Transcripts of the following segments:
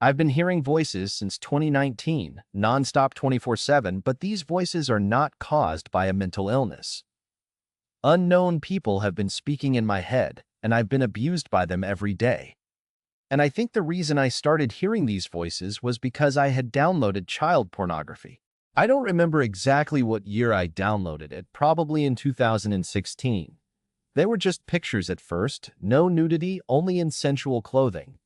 I've been hearing voices since 2019, nonstop 24/7, but these voices are not caused by a mental illness. Unknown people have been speaking in my head, and I've been abused by them every day. And I think the reason I started hearing these voices was because I had downloaded child pornography. I don't remember exactly what year I downloaded it, probably in 2016. They were just pictures at first, no nudity, only in sensual clothing.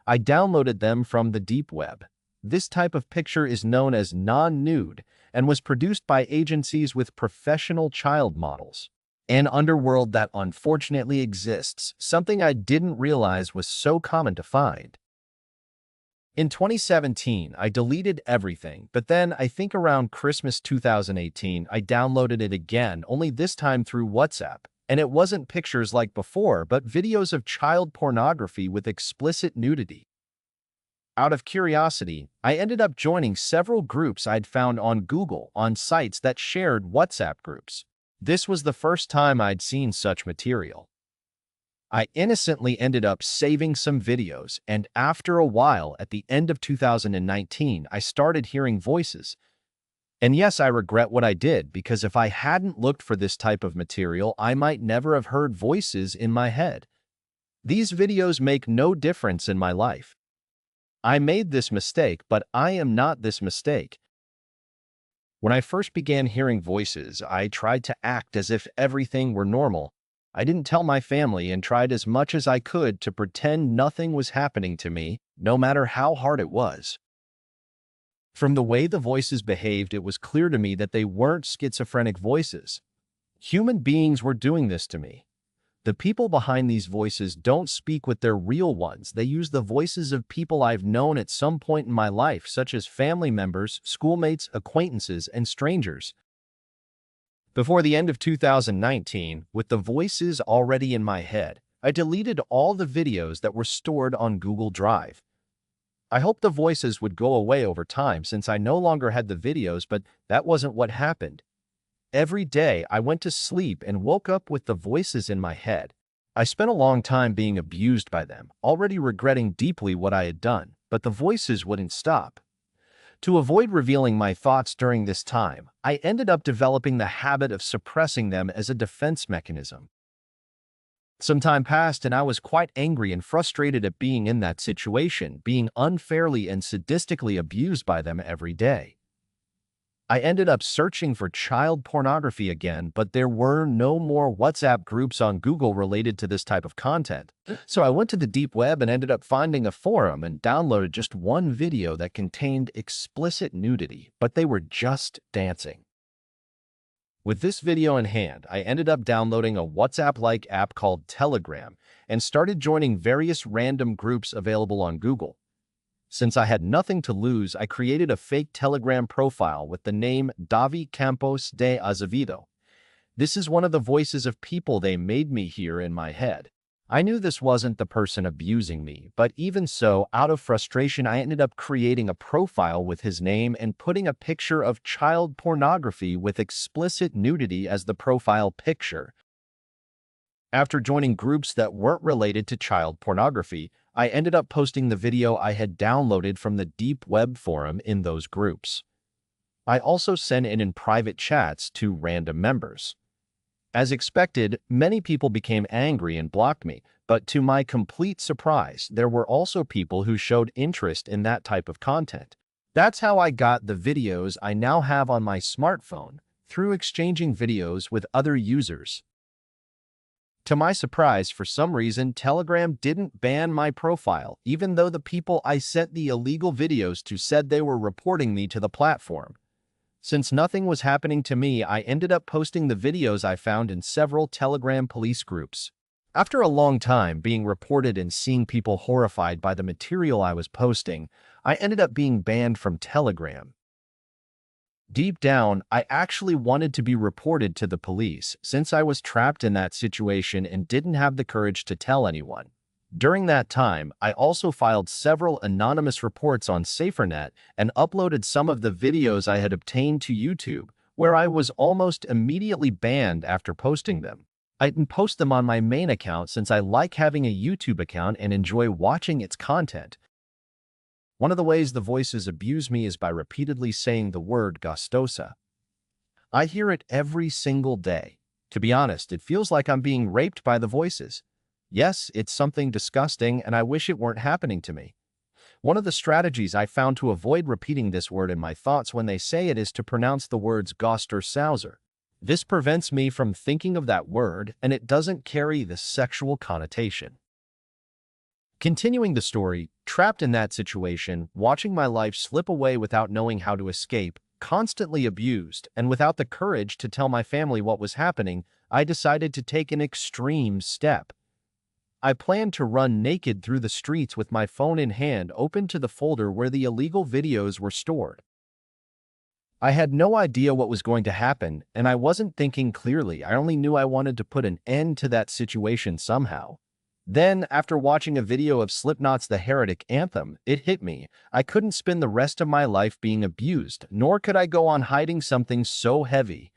I downloaded them from the deep web. This type of picture is known as non-nude and was produced by agencies with professional child models. An underworld that unfortunately exists, something I didn't realize was so common to find. In 2017, I deleted everything, but then I think around Christmas 2018, I downloaded it again, only this time through WhatsApp. And it wasn't pictures like before, but videos of child pornography with explicit nudity. Out of curiosity, I ended up joining several groups I'd found on Google on sites that shared WhatsApp groups. This was the first time I'd seen such material. I innocently ended up saving some videos, and after a while, at the end of 2019, I started hearing voices. And yes, I regret what I did, because if I hadn't looked for this type of material, I might never have heard voices in my head. These videos make no difference in my life. I made this mistake, but I am not this mistake. When I first began hearing voices, I tried to act as if everything were normal. I didn't tell my family and tried as much as I could to pretend nothing was happening to me, no matter how hard it was. From the way the voices behaved, it was clear to me that they weren't schizophrenic voices. Human beings were doing this to me. The people behind these voices don't speak with their real ones. They use the voices of people I've known at some point in my life, such as family members, schoolmates, acquaintances, and strangers. Before the end of 2019, with the voices already in my head, I deleted all the videos that were stored on Google Drive. I hoped the voices would go away over time since I no longer had the videos, but that wasn't what happened. Every day, I went to sleep and woke up with the voices in my head. I spent a long time being abused by them, already regretting deeply what I had done, but the voices wouldn't stop. To avoid revealing my thoughts during this time, I ended up developing the habit of suppressing them as a defense mechanism. Some time passed and I was quite angry and frustrated at being in that situation, being unfairly and sadistically abused by them every day. I ended up searching for child pornography again, but there were no more WhatsApp groups on Google related to this type of content. So I went to the deep web and ended up finding a forum and downloaded just one video that contained explicit nudity, but they were just dancing. With this video in hand, I ended up downloading a WhatsApp-like app called Telegram and started joining various random groups available on Google. Since I had nothing to lose, I created a fake Telegram profile with the name Davi Campos de Azevedo. This is one of the voices of people they made me hear in my head. I knew this wasn't the person abusing me, but even so, out of frustration, I ended up creating a profile with his name and putting a picture of child pornography with explicit nudity as the profile picture. After joining groups that weren't related to child pornography, I ended up posting the video I had downloaded from the deep web forum in those groups. I also sent it in private chats to random members. As expected, many people became angry and blocked me, but to my complete surprise, there were also people who showed interest in that type of content. That's how I got the videos I now have on my smartphone, through exchanging videos with other users. To my surprise, for some reason, Telegram didn't ban my profile, even though the people I sent the illegal videos to said they were reporting me to the platform. Since nothing was happening to me, I ended up posting the videos I found in several Telegram police groups. After a long time being reported and seeing people horrified by the material I was posting, I ended up being banned from Telegram. Deep down, I actually wanted to be reported to the police since I was trapped in that situation and didn't have the courage to tell anyone. During that time, I also filed several anonymous reports on SaferNet and uploaded some of the videos I had obtained to YouTube, where I was almost immediately banned after posting them. I didn't post them on my main account since I like having a YouTube account and enjoy watching its content. One of the ways the voices abuse me is by repeatedly saying the word gostosa. I hear it every single day. To be honest, it feels like I'm being raped by the voices. Yes, it's something disgusting, and I wish it weren't happening to me. One of the strategies I found to avoid repeating this word in my thoughts when they say it is to pronounce the words Gost or Sauser. This prevents me from thinking of that word, and it doesn't carry the sexual connotation. Continuing the story, trapped in that situation, watching my life slip away without knowing how to escape, constantly abused, and without the courage to tell my family what was happening, I decided to take an extreme step. I planned to run naked through the streets with my phone in hand open to the folder where the illegal videos were stored. I had no idea what was going to happen, and I wasn't thinking clearly. I only knew I wanted to put an end to that situation somehow. Then, after watching a video of Slipknot's The Heretic Anthem, it hit me. I couldn't spend the rest of my life being abused, nor could I go on hiding something so heavy.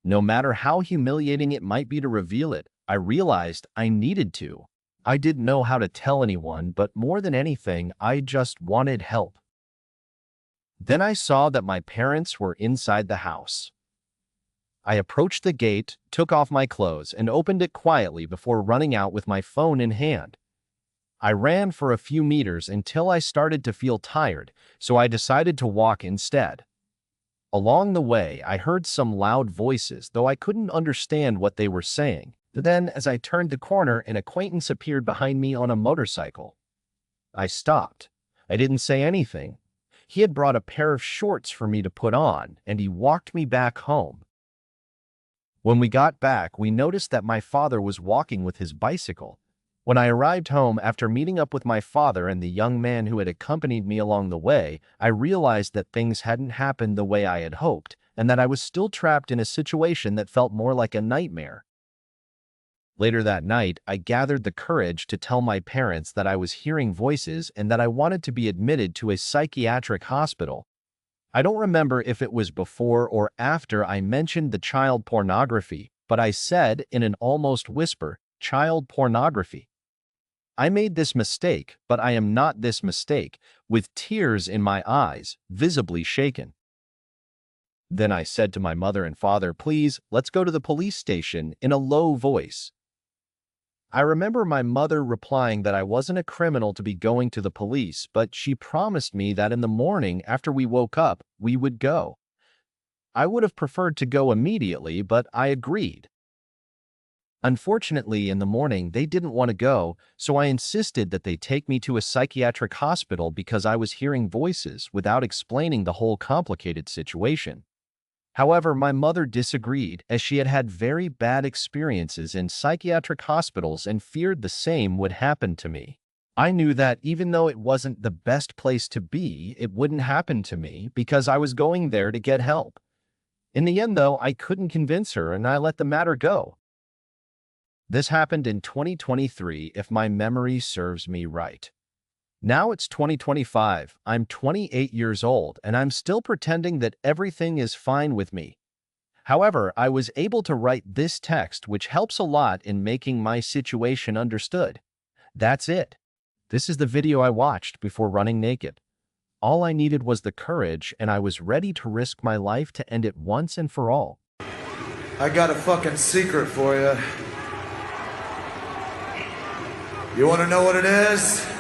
No matter how humiliating it might be to reveal it, I realized I needed to. I didn't know how to tell anyone, but more than anything, I just wanted help. Then I saw that my parents were inside the house. I approached the gate, took off my clothes, and opened it quietly before running out with my phone in hand. I ran for a few meters until I started to feel tired, so I decided to walk instead. Along the way, I heard some loud voices, though I couldn't understand what they were saying. Then, as I turned the corner, an acquaintance appeared behind me on a motorcycle. I stopped. I didn't say anything. He had brought a pair of shorts for me to put on, and he walked me back home. When we got back, we noticed that my father was walking with his bicycle. When I arrived home after meeting up with my father and the young man who had accompanied me along the way, I realized that things hadn't happened the way I had hoped, and that I was still trapped in a situation that felt more like a nightmare. Later that night, I gathered the courage to tell my parents that I was hearing voices and that I wanted to be admitted to a psychiatric hospital. I don't remember if it was before or after I mentioned the child pornography, but I said in an almost whisper, "Child pornography." I made this mistake, but I am not this mistake, with tears in my eyes, visibly shaken. Then I said to my mother and father, "Please, let's go to the police station," in a low voice. I remember my mother replying that I wasn't a criminal to be going to the police, but she promised me that in the morning after we woke up, we would go. I would have preferred to go immediately, but I agreed. Unfortunately, in the morning, they didn't want to go, so I insisted that they take me to a psychiatric hospital because I was hearing voices without explaining the whole complicated situation. However, my mother disagreed, as she had had very bad experiences in psychiatric hospitals and feared the same would happen to me. I knew that even though it wasn't the best place to be, it wouldn't happen to me because I was going there to get help. In the end, though, I couldn't convince her and I let the matter go. This happened in 2023, if my memory serves me right. Now it's 2025, I'm 28 years old, and I'm still pretending that everything is fine with me. However, I was able to write this text, which helps a lot in making my situation understood. That's it. This is the video I watched before running naked. All I needed was the courage, and I was ready to risk my life to end it once and for all. I got a fucking secret for you. You want to know what it is?